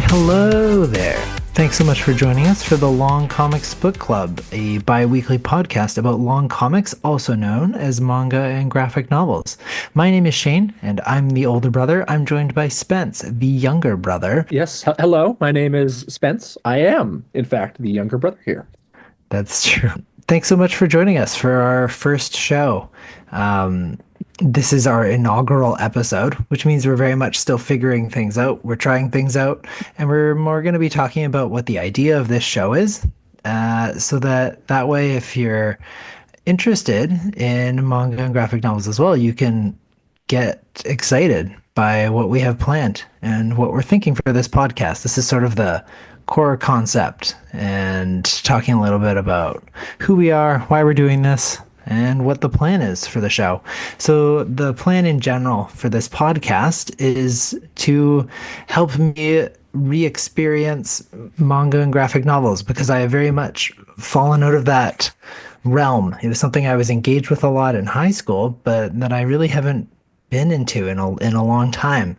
hello there. Thanks so much for joining us for the Long Comics Bookclub, a bi-weekly podcast about long comics, also known as manga and graphic novels. My name is Shane, and I'm the older brother. I'm joined by Spence, the younger brother. Yes, hello. My name is Spence. I am, in fact, the younger brother here. That's true. Thanks so much for joining us for our first show. This is our inaugural episode, which means we're very much still figuring things out. We're trying things out, and we're more going to be talking about what the idea of this show is, so that way, if you're interested in manga and graphic novels as well, you can get excited by what we have planned and what we're thinking for this podcast. This is sort of the core concept, and talking a little bit about who we are, why we're doing this, and what the plan is for the show. So the plan in general for this podcast is to help me re-experience manga and graphic novels, because I have very much fallen out of that realm. It was something I was engaged with a lot in high school, but that I really haven't been into in a long time.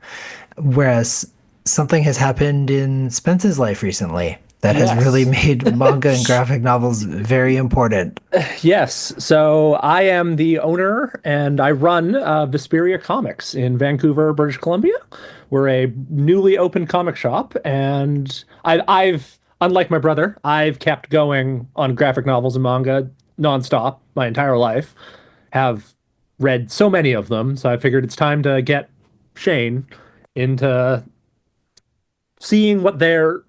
Whereas something has happened in Spence's life recently that has really made manga and graphic novels very important. Yes, so I am the owner and I run Vesperia Comics in Vancouver, British Columbia. We're a newly opened comic shop, and I've, unlike my brother, I've kept going on graphic novels and manga nonstop my entire life. Have read so many of them, so I figured it's time to get Shane into seeing what the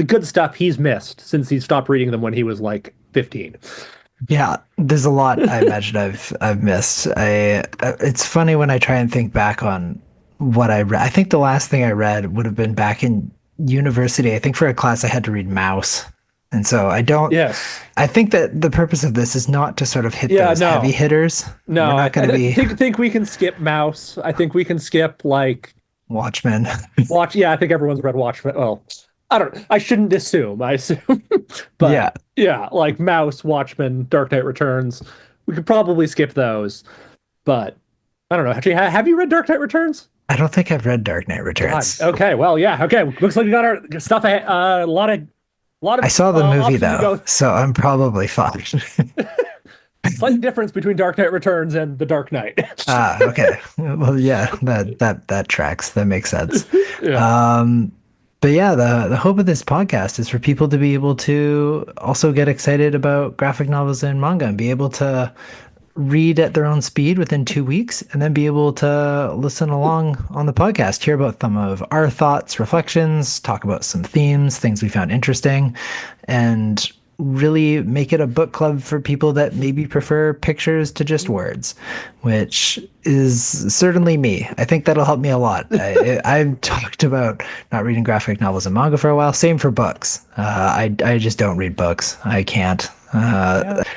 good stuff he's missed since he stopped reading them when he was like 15. Yeah, there's a lot I imagine I've missed. It's funny when I try and think back on what I read. I think the last thing I read would have been back in university. I think for a class I had to read Mouse. And so I don't. Yes. I think that the purpose of this is not to sort of hit those heavy hitters. No, we're not going to be. Think we can skip Mouse. I think we can skip like Watchmen. Yeah, I think everyone's read Watchmen. Well, I don't. I shouldn't assume. I assume, but yeah, like Mouse, Watchmen, Dark Knight Returns. We could probably skip those, but I don't know. Actually, have you read Dark Knight Returns? I don't think I've read Dark Knight Returns. God. Okay, well, yeah. Okay, looks like we got our stuff. A lot of. I saw the movie though, so I'm probably fine. Slight difference between Dark Knight Returns and The Dark Knight. Okay. Well, yeah, that tracks. That makes sense. Yeah. But yeah, the hope of this podcast is for people to be able to also get excited about graphic novels and manga and be able to read at their own speed within 2 weeks, and then be able to listen along on the podcast, hear about some of our thoughts, reflections, talk about some themes, things we found interesting, and really make it a book club for people that maybe prefer pictures to just words, which is certainly me. I think that'll help me a lot. I've talked about not reading graphic novels and manga for a while. Same for books. I just don't read books. I can't.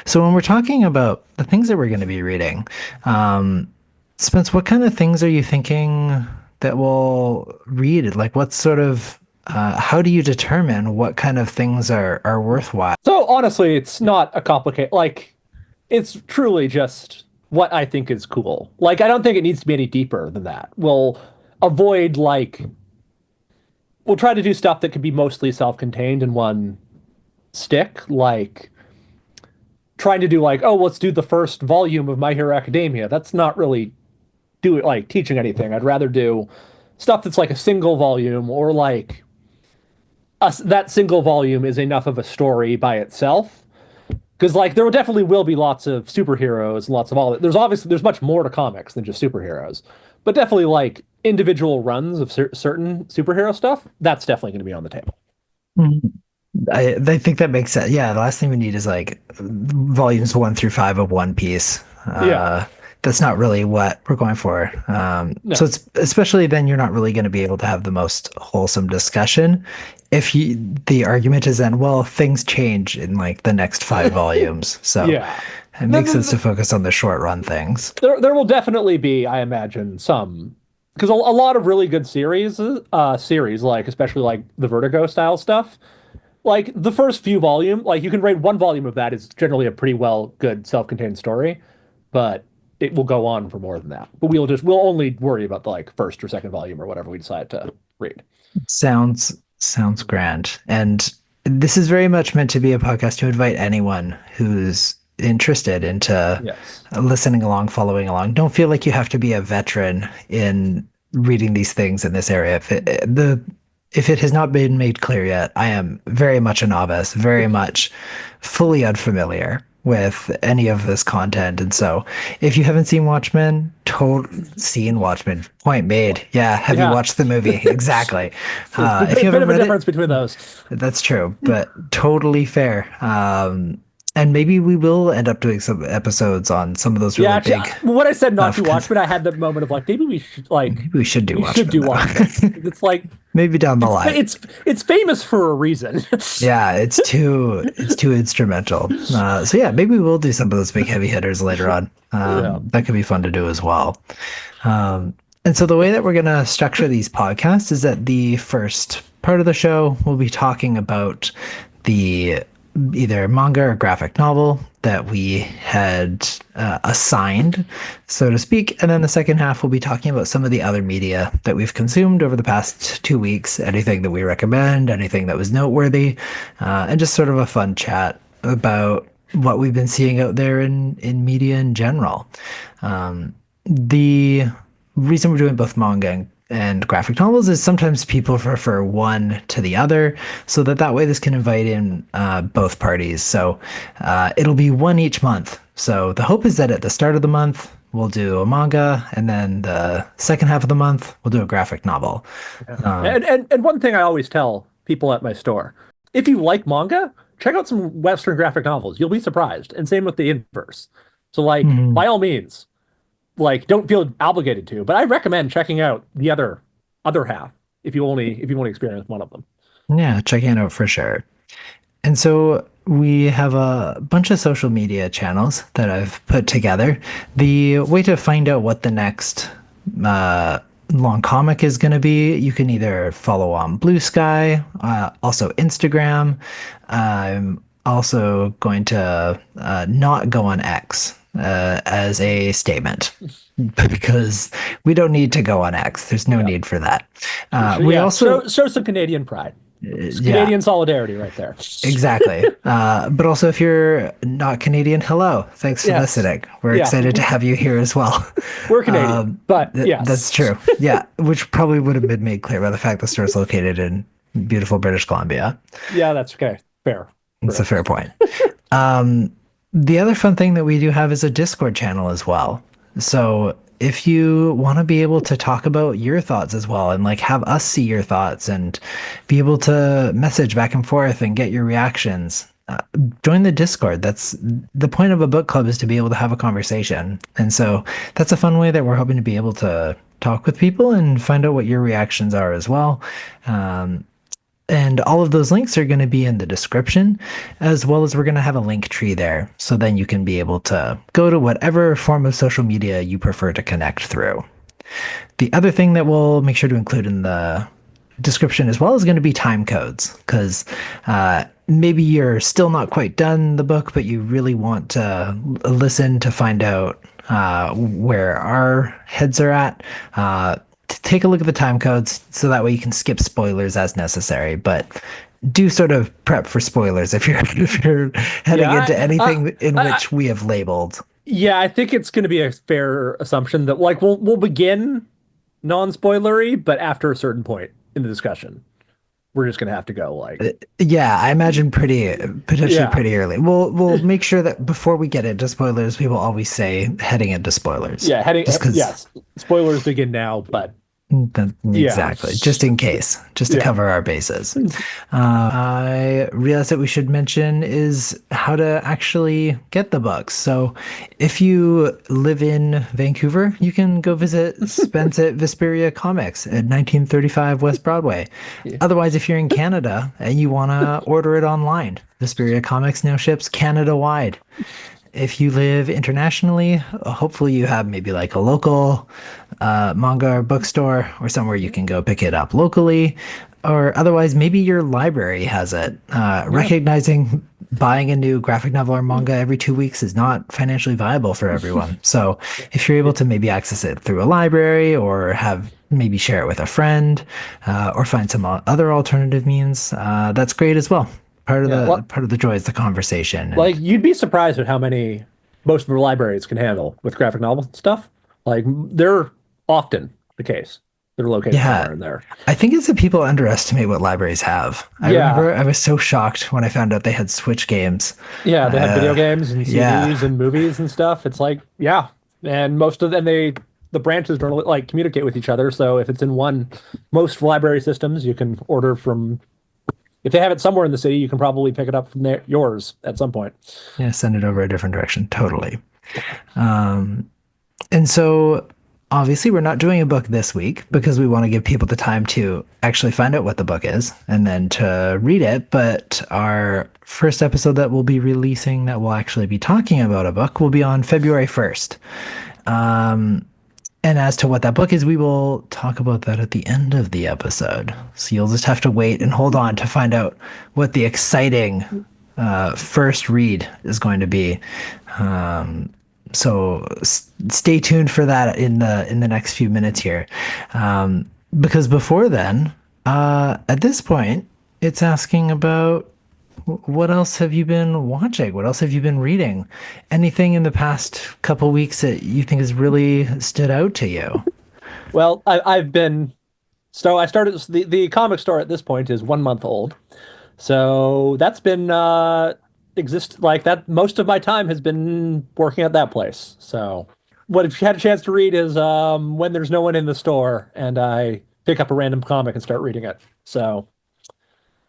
So when we're talking about the things that we're going to be reading, Spence, what kind of things are you thinking that we'll read? Like, what sort of how do you determine what kind of things are worthwhile? So honestly, it's not a complicated, like, it's truly just what I think is cool. Like, I don't think it needs to be any deeper than that. We'll try to do stuff that could be mostly self-contained in one stick, like trying to do like, oh, let's do the first volume of My Hero Academia. That's not really teaching anything. I'd rather do stuff that's like a single volume, or like that single volume is enough of a story by itself. Because like there definitely will be lots of superheroes and lots of all that. There's much more to comics than just superheroes, but definitely like individual runs of certain superhero stuff. That's definitely going to be on the table. Mhm. I think that makes sense. Yeah, the last thing we need is like volumes 1 through 5 of One Piece. That's not really what we're going for. No. So it's especially then you're not really going to be able to have the most wholesome discussion if the argument is then, well, things change in like the next 5 volumes. So it makes sense to focus on the short run things. There will definitely be, I imagine, some, because a lot of really good series like especially like the Vertigo style stuff. Like the first few like you can read one volume of that is generally a pretty good self-contained story, but it will go on for more than that. But we'll only worry about the like first or second volume or whatever we decide to read. Sounds grand. And this is very much meant to be a podcast to invite anyone who's interested into Yes. listening along, following along. Don't feel like you have to be a veteran in reading these things in this area. If it has not been made clear yet, I am very much a novice, very much fully unfamiliar with any of this content. And so if you haven't seen Watchmen, point made. Yeah. Have you Yeah. watched the movie? Exactly. There's a If you bit haven't of a read it, difference between those. that's true, but totally fair. And maybe we will end up doing some episodes on some of those Yeah, really actually, big when I said not stuff to because watch, but I had the moment of like maybe maybe we should do we should Watchmen do Watchmen. though. It's like Maybe down the line. it's famous for a reason. Yeah, it's too instrumental. So yeah, maybe we'll do some of those big heavy hitters later on. Yeah. That could be fun to do as well. And so the way that we're going to structure these podcasts is that the first part of the show we'll be talking about the either manga or graphic novel that we had assigned, so to speak. And then the second half we'll be talking about some of the other media that we've consumed over the past 2 weeks, anything that we recommend, anything that was noteworthy, and just sort of a fun chat about what we've been seeing out there in media in general. The reason we're doing both manga and graphic novels is sometimes people prefer one to the other, so that way this can invite in both parties. So it'll be one each month. So the hope is that at the start of the month we'll do a manga, and then the second half of the month we'll do a graphic novel. And one thing I always tell people at my store, if you like manga, check out some Western graphic novels. You'll be surprised. And same with the inverse. So like by all means, like don't feel obligated to, but I recommend checking out the other half if you only experience one of them. Yeah, checking it out for sure. And so we have a bunch of social media channels that I've put together. The way to find out what the next long comic is going to be, you can either follow on Blue Sky, also Instagram. I'm also going to not go on X as a statement because we don't need to go on X. There's no need for that. We also show some Canadian pride. It's yeah. Canadian solidarity right there. Exactly. But also, if you're not Canadian, hello. Thanks for listening. We're excited to have you here as well. We're Canadian, but yes. That's true. Yeah, which probably would have been made clear by the fact the store is located in beautiful British Columbia. Yeah, that's okay. Fair. That's a fair point. The other fun thing that we do have is a Discord channel as well. So if you want to be able to talk about your thoughts as well and like have us see your thoughts and be able to message back and forth and get your reactions, join the Discord. That's the point of a book club, is to be able to have a conversation. And so that's a fun way that we're hoping to be able to talk with people and find out what your reactions are as well. And all of those links are going to be in the description, as well as we're going to have a link tree there. So then you can be able to go to whatever form of social media you prefer to connect through. The other thing that we'll make sure to include in the description as well is going to be time codes, because maybe you're still not quite done the book, but you really want to listen to find out where our heads are at. Take a look at the time codes so that way you can skip spoilers as necessary, but do sort of prep for spoilers if you're heading into anything in which we have labeled. Yeah, I think it's going to be a fair assumption that like we'll begin non-spoilery, but after a certain point in the discussion, we're just going to have to go like yeah, I imagine potentially pretty early. We'll make sure that before we get into spoilers, we will always say heading into spoilers. Yeah, yes. Spoilers begin now, but exactly. Just in case, just to cover our bases. I realized that we should mention is how to actually get the books. So if you live in Vancouver, you can go visit Spence at Vesperia Comics at 1935 West Broadway. Yeah. Otherwise, if you're in Canada and you want to order it online, Vesperia Comics now ships Canada-wide. If you live internationally, hopefully you have maybe like a local manga or bookstore or somewhere you can go pick it up locally, or otherwise maybe your library has it. Recognizing buying a new graphic novel or manga every 2 weeks is not financially viable for everyone. So if you're able to maybe access it through a library or have maybe share it with a friend or find some other alternative means, that's great as well. Yeah. Part of the joy is the conversation. Like And you'd be surprised at how many most of the libraries can handle with graphic novel stuff. Like they're often the case. They're located yeah, somewhere in there. I think it's that people underestimate what libraries have. I Yeah. remember I was so shocked when I found out they had Switch games. Yeah, they have video Uh, games and yeah, CDs and movies and stuff. It's like, yeah. And most of them the branches don't like communicate with each other. So if it's in most library systems, you can order from if they have it somewhere in the city, you can probably pick it up from yours at some point. yeah, send it over a different direction. Totally. Um, And so obviously we're not doing a book this week because we want to give people the time to actually find out what the book is and then to read it. But our first episode that we'll be releasing that will actually be talking about a book will be on February 1st. And as to what that book is, we will talk about that at the end of the episode. So you'll just have to wait and hold on to find out what the exciting first read is going to be. So stay tuned for that in the next few minutes here, because before then, at this point, it's asking about what else have you been watching? What else have you been reading? Anything in the past couple weeks that you think has really stood out to you? Well, I've been so I started the comic store at this point is 1 month old. So that's been exist like that. Most of my time has been working at that place. So what if you had a chance to read is when there's no one in the store and I pick up a random comic and start reading it. So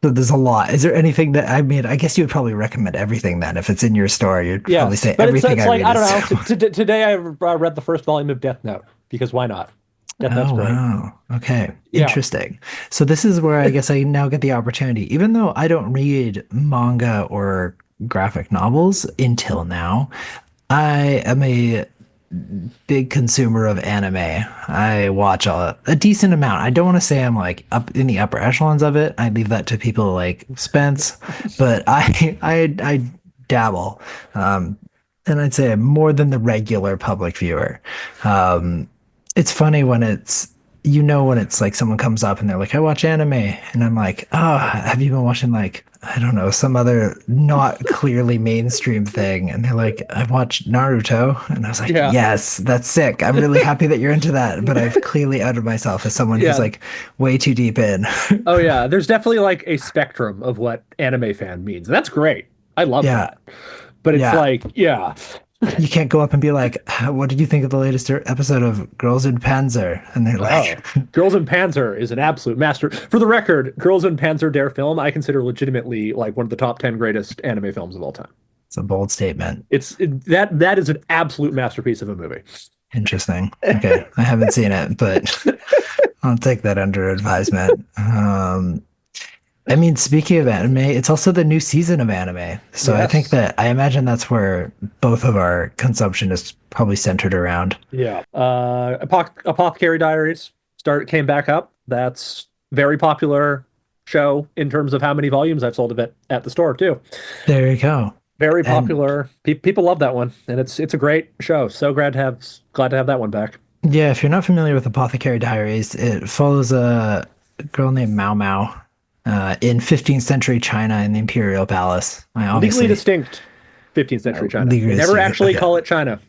So there's a lot. Is there anything that I mean? I guess you would probably recommend everything then. If it's in your store, you'd probably yes, say but everything it's I like read I is. don't know. Today I read the first volume of Death Note because why not? Death Note's Oh, great. wow. Okay. Yeah. Interesting. So this is where I guess I now get the opportunity, even though I don't read manga or graphic novels until now, I am a big consumer of anime. I watch a decent amount. I don't want to say I'm like up in the upper echelons of it. I leave that to people like Spence, but I dabble. And I'd say I'm more than the regular public viewer. Um, it's funny when when it's like someone comes up and they're like, I watch anime. And I'm like, oh, have you been watching like, I don't know, some other not clearly mainstream thing? And they're like, I watched Naruto. And I was like, Yeah. yes, that's sick. I'm really happy that you're into that. But I've clearly outed myself as someone who's Yeah. like way too deep in. Oh yeah. There's definitely like a spectrum of what anime fan means. That's great. I love Yeah. that. But it's Yeah. like, yeah. You can't go up and be like, what did you think of the latest episode of Girls in Panzer? And they're Oh, like, Girls in Panzer is an absolute master. For the record, Girls in Panzer Der Film, I consider legitimately like one of the top 10 greatest anime films of all time. it's a bold statement. That is an absolute masterpiece of a movie. Interesting. Okay. I haven't seen it, but I'll take that under advisement. I mean, speaking of anime, it's also the new season of anime. So I think Yes. that I imagine that's where both of our consumption is probably centered around. Yeah. Apothecary Diaries came back up. That's very popular show in terms of how many volumes I've sold of it at the store too. There you go. Very And popular. People love that one, and it's a great show. So glad to have that one back. yeah, if you're not familiar with Apothecary Diaries, it follows a girl named Mao Mao in 15th century China in the Imperial Palace. I Legally obviously distinct 15th century China. legally They never distinct. actually Okay. call it China.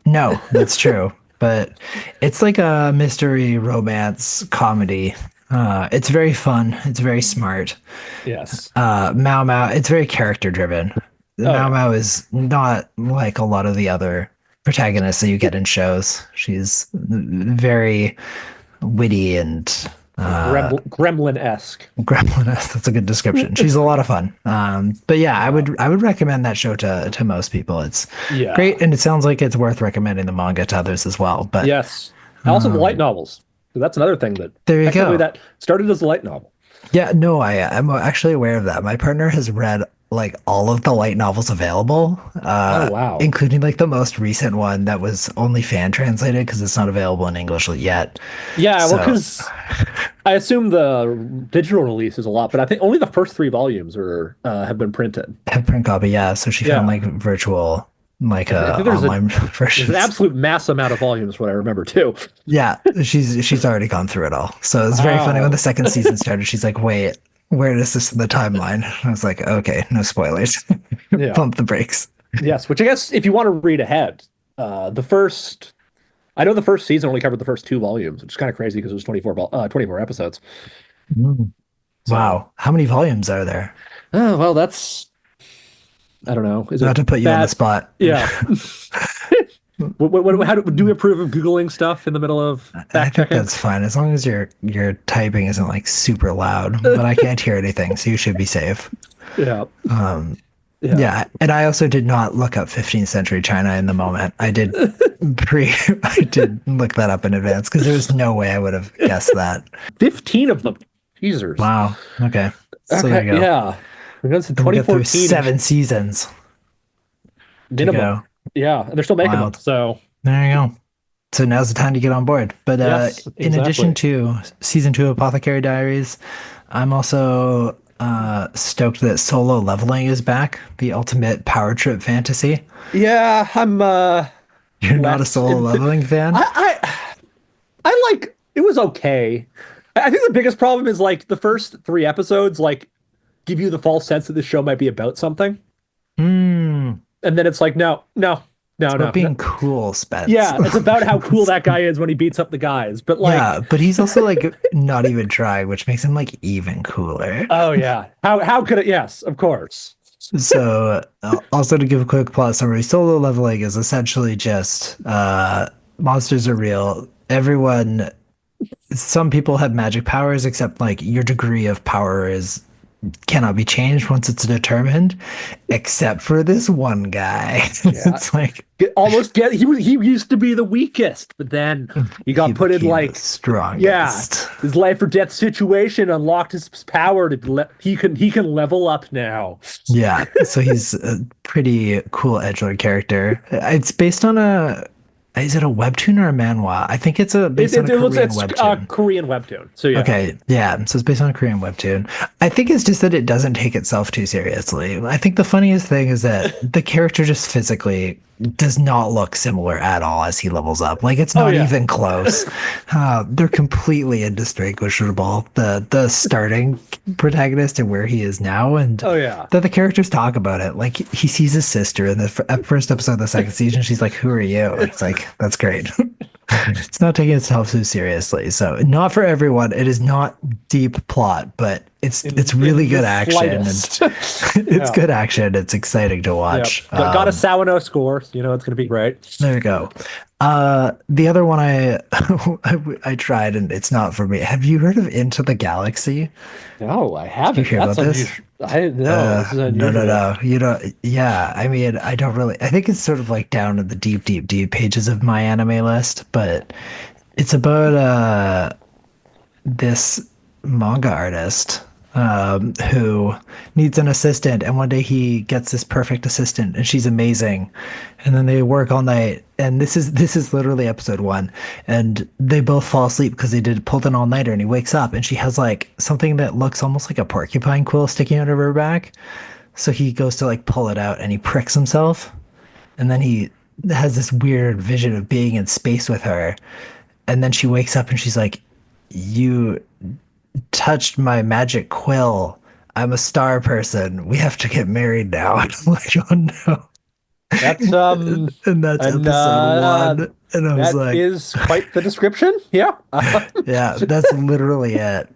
No, that's true. But it's like a mystery romance comedy. It's very fun. It's very smart. Yes. Mao Mao, it's very character driven. Oh Mao yeah. Mao is not like a lot of the other protagonists that you get in shows. She's very witty and Gremlin-esque. gremlin-esque. That's a good description. She's a lot of fun. But yeah, I would recommend that show to most people. It's Yeah. great, and it sounds like it's worth recommending the manga to others as well. But Yes. Also the light novels. So that's another thing that there you technically go. that started as a light novel. Yeah, no, I'm actually aware of that. My partner has read like all of the light novels available, Oh wow. including like the most recent one that was only fan translated because it's not available in English yet. Yeah, well, So because I assume the digital release is a lot, but I think only the first three volumes are have been printed. have print copy, yeah. So she found Yeah, like virtual, like I think online there's an versions. absolute mass amount of volumes, what I remember too. Yeah, she's already gone through it all. So it's very funny when the Wow. second season started. She's like, "Wait, where is this in the timeline?" I was like, "Okay, no spoilers. Yeah. Pump the brakes." Yes, which I guess if you want to read ahead, the first I know the first season only covered the first two volumes, which is kind of crazy because it was 24 episodes. Mm. So, Wow, how many volumes are there? oh, well, that's I don't know. Is Not it to put you on the bad? spot. Yeah. How do we approve of Googling stuff in the middle of I fact think checking? that's fine as long as your typing isn't like super loud, but I can't hear anything, so you should be safe. Yeah. Um, Yeah. yeah, and I also did not look up 15th century China in the moment. I did pre I did look that up in advance because there was no way I would have guessed that. 15 of them. Teasers. Wow. Okay. So there Okay. you go. Yeah. We're going to And we'll get through 2014 seven seasons to minimum. go. Yeah. And they're still making them. Wild. So, There you go. So now's the time to get on board. But yes, in addition exactly. to season two of Apothecary Diaries, I'm also stoked that solo leveling is back, the ultimate power trip fantasy. Yeah. I'm You're not a less solo in. leveling fan? I like it was okay. I think the biggest problem is like the first three episodes like give you the false sense that the show might be about something. Hmm. And then it's like, no, no, It's no, about no, no. being cool, Spence. Yeah, it's about how cool that guy is when he beats up the guys. But Yeah, like, but he's also like not even trying, which makes him like even cooler. oh yeah, how could it? Yes, of course. So, also to give a quick plot summary, solo leveling is essentially just monsters are real. Everyone, some people have magic powers, except like your degree of power is cannot be changed once it's determined, except for this one guy. Yeah, It's like almost get he used to be the weakest, but then he he got put in became the like yeah, strongest. his life or death situation unlocked his power to he can level up now. Yeah, so he's a pretty cool edgelord character. It's based on a, is it a webtoon or a manhwa? I think it's a based on a Korean It's a webtoon. Korean webtoon. So yeah. Okay, yeah, so it's based on a Korean webtoon. I think it's just that it doesn't take itself too seriously. I think the funniest thing is that the character just physically does not look similar at all as he levels up. Like it's Oh not yeah. even close. They're completely indistinguishable. The starting protagonist and where he is now, and Oh yeah. that the characters talk about it. Like he sees his sister in the first episode of the second season. She's like, "Who are you?" It's like that's great. It's not taking itself too seriously. So not for everyone. It is not deep plot, but it's really In the good action and slightest. it's Yeah. good action. It's exciting to Yeah. watch. Got a Sawano score. You know it's gonna be great. There you go. The other one I tried and it's not for me. Have you heard of Into the Galaxy? No, I Did you haven't. hear That's about this? unusual. I no, this is No, no, unusual. no. You don't. Yeah, I mean, I don't really. I think it's sort of like down in the deep, deep, deep pages of my anime list, but it's about this manga artist who needs an assistant, and one day he gets this perfect assistant, and she's amazing, and then they work all night, and this is literally episode one, and they both fall asleep because they did pulled an all nighter, and he wakes up, and she has like something that looks almost like a porcupine quill sticking out of her back, so he goes to like pull it out, and he pricks himself, and then he has this weird vision of being in space with her, and then she wakes up and she's like, you touched my magic quill. I'm a star person. We have to get married now. And I'm like, oh no. That's And that's and episode one. And I was that like, is quite the description. Yeah. yeah, that's literally it.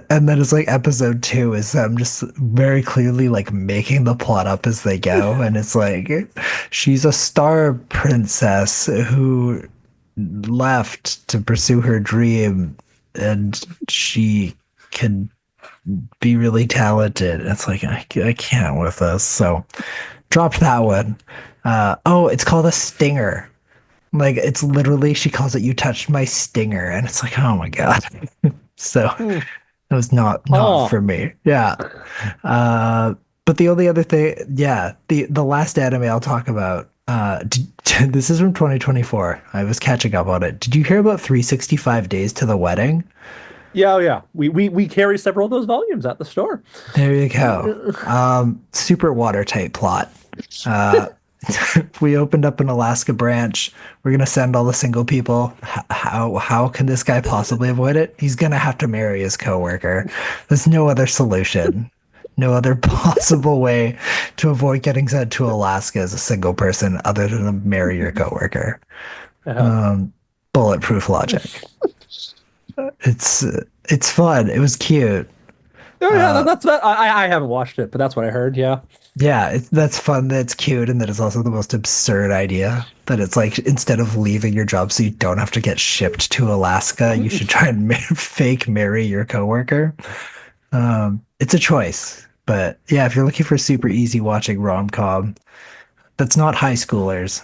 And then it's like episode two is them just very clearly like making the plot up as they go. And it's like she's a star princess who left to pursue her dream and she can be really talented. It's like I can't with this. So dropped that one. Oh, it's called a stinger. Like it's literally she calls it "you touched my stinger," and it's like, oh my god. So Hmm. it was not Huh. for me. Yeah. But the only other thing, yeah, the last anime I'll talk about, this is from 2024. I was catching up on it. Did you hear about 365 Days to the Wedding? Yeah, oh, yeah. We carry several of those volumes at the store. There you go. Super watertight plot. Uh, we opened up an Alaska branch. We're gonna send all the single people. How can this guy possibly avoid it? He's gonna have to marry his coworker. There's no other solution. No other possible way to avoid getting sent to Alaska as a single person other than to marry your coworker. Uh-huh. Um, Bulletproof logic. It's it's fun. It was cute. Oh yeah, Uh, that's that. I haven't watched it, but that's what I heard. Yeah. Yeah, that's fun. That's cute, and that is also the most absurd idea. That it's like instead of leaving your job so you don't have to get shipped to Alaska, you should try and fake marry your coworker. It's a choice, but yeah, if you're looking for super easy watching rom-com that's not high schoolers,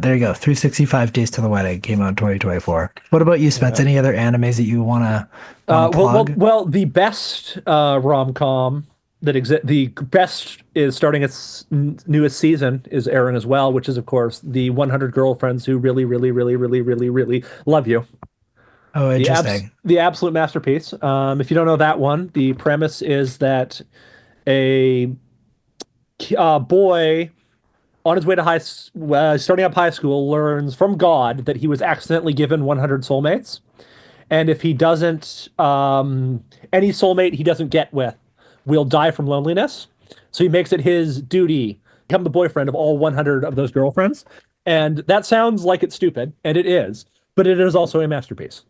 there you go. 365 Days to the Wedding came out in 2024. What about you, Spence? Yeah. Any other animes that you wanna plug? The best rom-com that the best is starting its newest season is airing as well, which is of course the 100 Girlfriends Who Really, Really, Really, Really, Really, Really Love You. Oh, interesting. The absolute masterpiece. If you don't know that one, the premise is that a boy on his way to starting up high school learns from God that he was accidentally given 100 soulmates. And if he doesn't, any soulmate he doesn't get with will die from loneliness. So he makes it his duty to become the boyfriend of all 100 of those girlfriends. And that sounds like it's stupid, and it is, but it is also a masterpiece.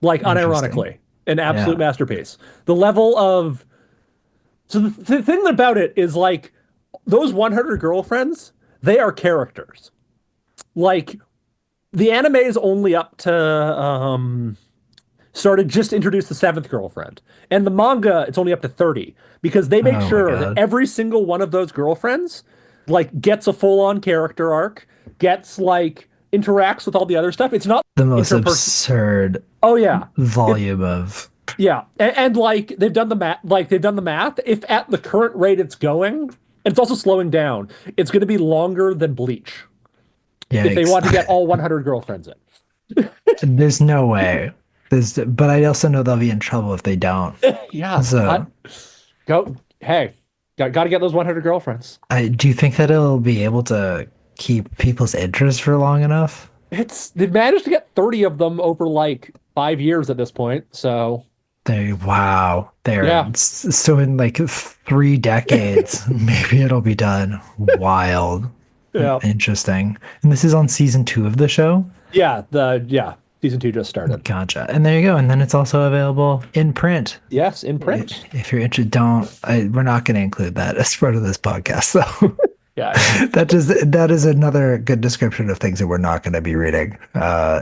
Like, Interesting. unironically, an absolute Yeah. masterpiece. The level of. So the thing about it is, like, those 100 girlfriends, they are characters. Like, the anime is only up to started just introduced the seventh girlfriend. And the manga, it's only up to 30 because they make Oh my sure that God. every single one of those girlfriends like gets a full-on character arc, gets like interacts with all the other stuff. It's not The most interpersonal. absurd Oh yeah. It volume of. yeah. And like they've done the math. If at the current rate it's going, and it's also slowing down, it's going to be longer than Bleach if they Yikes. want to get all 100 girlfriends in. There's no way. But I also know they'll be in trouble if they don't. Yeah. So, Go. Hey, got to get those 100 girlfriends. do you think that it'll be able to keep people's interest for long enough? They've managed to get 30 of them over like 5 years at this point. So Wow. yeah, So in like 3 decades, maybe it'll be done. Wild. yeah, Interesting. And this is on season 2 of the show? yeah. Season 2 just started. Gotcha. And there you go. And then it's also available in print. Yes, in print. If you're interested, we're not going to include that as part of this podcast. So Yeah, that is another good description of things that we're not going to be reading.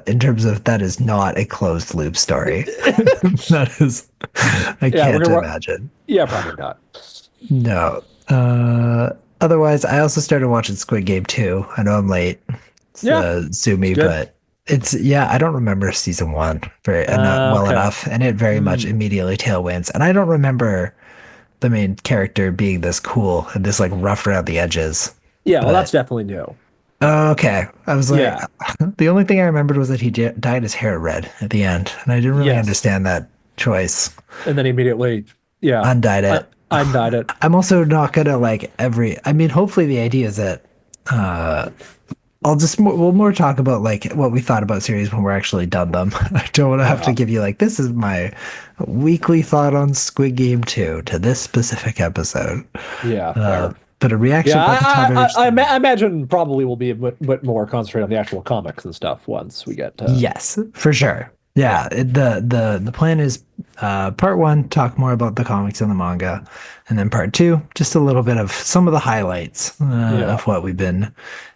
In terms of that is not a closed loop story. That is, I yeah. can't imagine. Yeah, probably not. No. Otherwise, I also started watching Squid Game too. I know I'm late. Yeah, Sue it's me, good. but I don't remember season 1 very not well Okay. enough, and it very much Hmm. immediately tailwinds. And I don't remember the main character being this cool and this like rough around the edges. Yeah, well, that's But definitely new. okay, I was like, Yeah. the only thing I remembered was that he dyed his hair red at the end, and I didn't really Yes. understand that choice. And then immediately, yeah, Undyed it. I undyed it. I'm also not gonna like every. I mean, hopefully the idea is that uh, we'll more talk about like what we thought about series when we're actually done them. I don't want to have to Yeah, give you like this is my weekly thought on Squid Game 2 to this specific episode. yeah, Uh, fair. but a reaction Yeah, about the top I imagine probably will be a bit more concentrated on the actual comics and stuff once we get to. Yes, for sure. Yeah, the plan is part 1 talk more about the comics and the manga, and then part 2 just a little bit of some of the highlights Yeah, of what we've been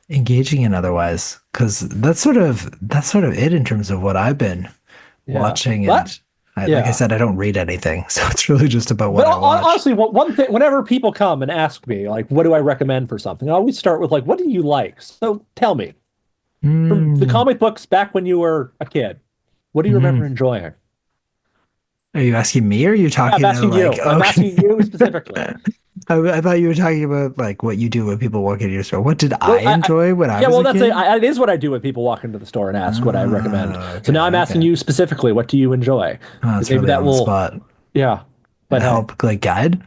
engaging in otherwise, because that's sort of it in terms of what I've been yeah. watching, But and like I yeah, said, I don't read anything, so it's really just about but what I watch. honestly, one thing, whenever people come and ask me, like, what do I recommend for something? I always start with, like, what do you like? So tell me, from the Mm, comic books back when you were a kid, what do you remember mhm. enjoying? Are you asking me, or are you I'm talking to asking like you. I'm okay? asking you specifically. I thought you were talking about like what you do when people walk into your store. What did I Well, enjoy when I yeah, was well, a kid? it is what I do when people walk into the store and ask what I recommend. Oh, So now I'm okay, asking okay. you specifically, what do you enjoy? Oh, Because it's maybe really that on the will, spot. yeah. But hey, Help like guide.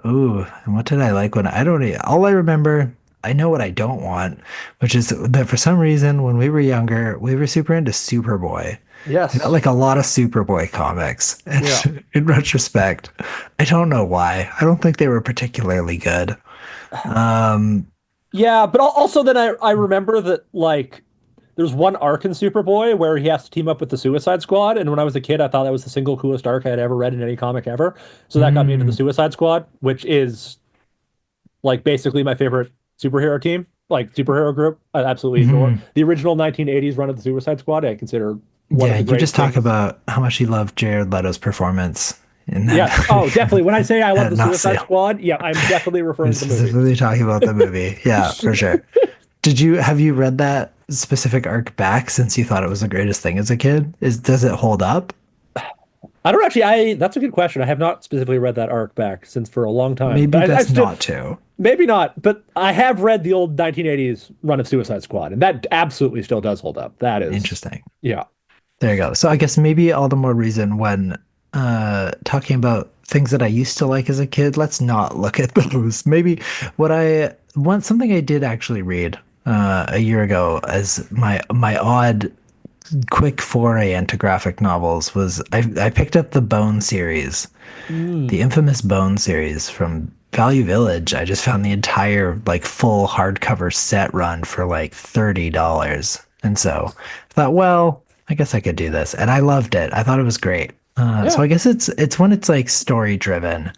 Ooh, and what did I like when I don't all I remember, I know what I don't want, which is that for some reason when we were younger, we were super into Superboy. I got yes, like a lot of Superboy comics. yeah, And in retrospect, I don't know why. I don't think they were particularly good. Um, yeah. But also then I remember that like there's one arc in Superboy where he has to team up with the Suicide Squad, and when I was a kid, I thought that was the single coolest arc I had ever read in any comic ever. So that got me into the mm, Suicide Squad, which is like basically my favorite superhero team, like superhero group. I absolutely adore mhm. the original 1980s run of the Suicide Squad. I consider one of Yeah, the you great just talk things. about how much you love Jared Leto's performance in that Yes. movie Oh, definitely. When I say I love at the Suicide Nazi. Squad, yeah, I'm definitely You're referring to the movie. specifically talking about the movie. Yeah, for sure. Have you read that specific arc back since you thought it was the greatest thing as a kid? Does it hold up? I don't actually. I That's a good question. I have not specifically read that arc back since for a long time, Maybe but I best still not to. maybe not. But I have read the old 1980s run of Suicide Squad, and that absolutely still does hold up. That is, Interesting. yeah. There you go. So I guess maybe all the more reason when talking about things that I used to like as a kid, let's not look at those. Maybe what I want something I did actually read a year ago as my odd quick foray into graphic novels was I picked up the Bone series, the Mm. infamous Bone series from Value Village. I just found the entire like full hardcover set run for like $30. And so I thought, well, I guess I could do this. And I loved it. I thought it was great. So Yeah. I guess it's when it's like story driven.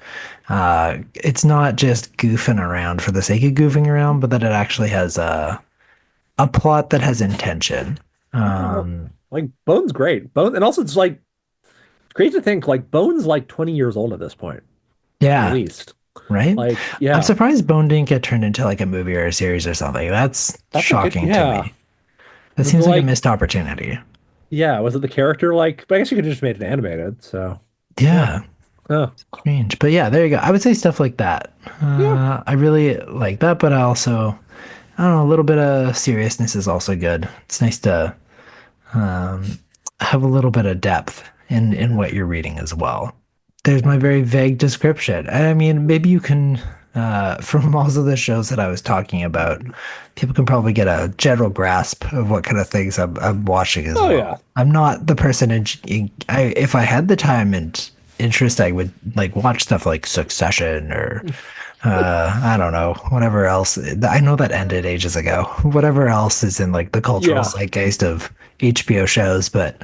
It's not just goofing around for the sake of goofing around, but that it actually has a plot that has intention. Yeah. Um, Like Bone's great. Bone, and also it's like it's crazy to think like Bone's like 20 years old at this point, at yeah, least. right? Like, I'm yeah, surprised Bone didn't get turned into like a movie or a series or something. That's that's a good, shocking to yeah. me. That Was it seems like a like, missed opportunity. yeah, was it the character like, but I guess you could have just made it animated. So, yeah. Yeah, Oh, strange. But yeah, there you go. I would say stuff like that. yeah. I really like that, but I don't know, a little bit of seriousness is also good. It's nice to um, have a little bit of depth in what you're reading as well. There's my very vague description. I mean, maybe you can, from also the shows that I was talking about, people can probably get a general grasp of what kind of things I'm watching as Oh, well. yeah. I'm not the person if I had the time and interest, I would like watch stuff like Succession or I don't know, whatever else. I know that ended ages ago. Whatever else is in like the cultural Yeah. zeitgeist of HBO shows, but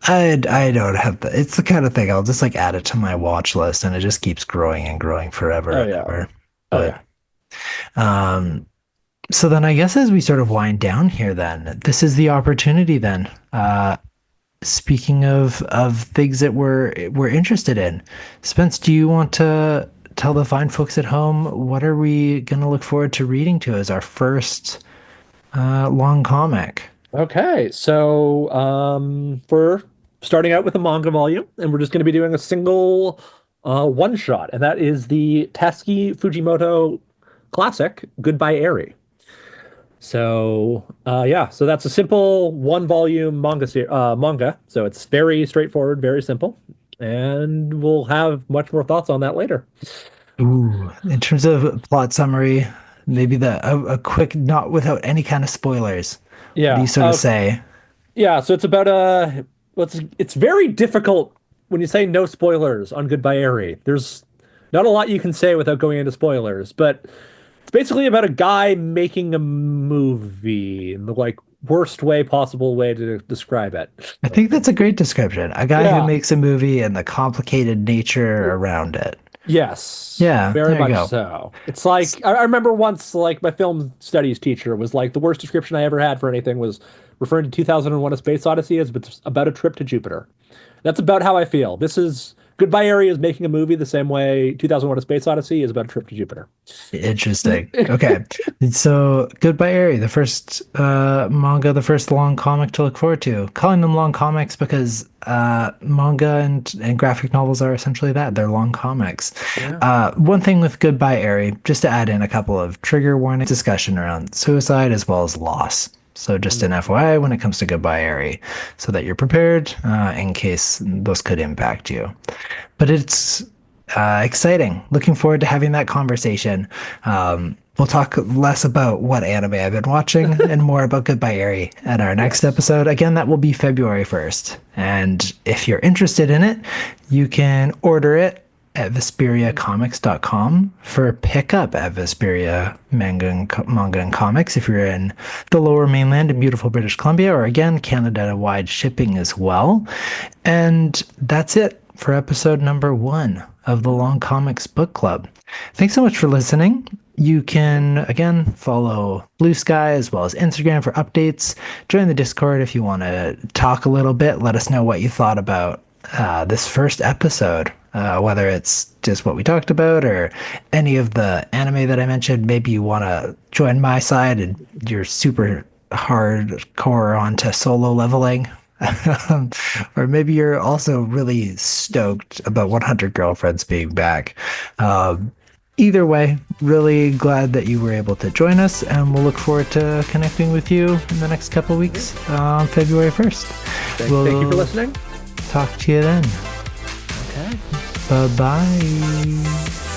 I don't have the. It's the kind of thing I'll just like add it to my watch list, and it just keeps growing and growing forever Oh, and yeah. ever. Oh, But yeah. um, so then I guess as we sort of wind down here, then this is the opportunity. Then speaking of things that we're interested in, Spence, do you want to tell the fine folks at home what are we gonna look forward to reading to as our first long comic? Okay. So, we're starting out with a manga volume, and we're just going to be doing a single one shot, and that is the Tasuki Fujimoto classic, Goodbye Eri. So yeah, so that's a simple one volume manga. So it's very straightforward, very simple, and we'll have much more thoughts on that later. Ooh, in terms of plot summary, maybe a quick, not without any kind of spoilers. What do you Yeah. sort of say? Yeah. So it's about it's very difficult when you say no spoilers on Goodbye Eri. There's not a lot you can say without going into spoilers, but it's basically about a guy making a movie in the like worst way possible way to describe it. I think that's a great description. A guy who Yeah. makes a movie and the complicated nature around it. Yes, Yeah, very there you much go. so. It's like I remember once, like my film studies teacher was like the worst description I ever had for anything was referring to 2001: A Space Odyssey as about a trip to Jupiter. That's about how I feel. This is Goodbye Area is making a movie the same way 2001: A Space Odyssey is about a trip to Jupiter. Interesting. Okay. So Goodbye Eri, the first manga, the first long comic to look forward to. Calling them long comics because manga and graphic novels are essentially that. They're long comics. Yeah. One thing with Goodbye Eri, just to add in a couple of trigger warning discussion around suicide as well as loss. So just an FYI when it comes to Goodbye Eri, so that you're prepared in case those could impact you. But it's exciting. Looking forward to having that conversation. We'll talk less about what anime I've been watching and more about Goodbye Eri at our next episode. Again, that will be February 1st. And if you're interested in it, you can order it at VesperiaComics.com for pickup at Vesperia Manga and Comics if you're in the Lower Mainland in beautiful British Columbia, or again, Canada-wide shipping as well. And that's it for episode number 1 of the Long Comics Book Club. Thanks so much for listening. You can, again, follow Blue Sky as well as Instagram for updates. Join the Discord if you want to talk a little bit. Let us know what you thought about this first episode, whether it's just what we talked about or any of the anime that I mentioned. Maybe you want to join my side and you're super hardcore onto solo leveling. Or maybe you're also really stoked about 100 Girlfriends being back. Either way, really glad that you were able to join us, and we'll look forward to connecting with you in the next couple weeks on February 1st. Thank you for listening. Talk to you then. Okay. Bye-bye.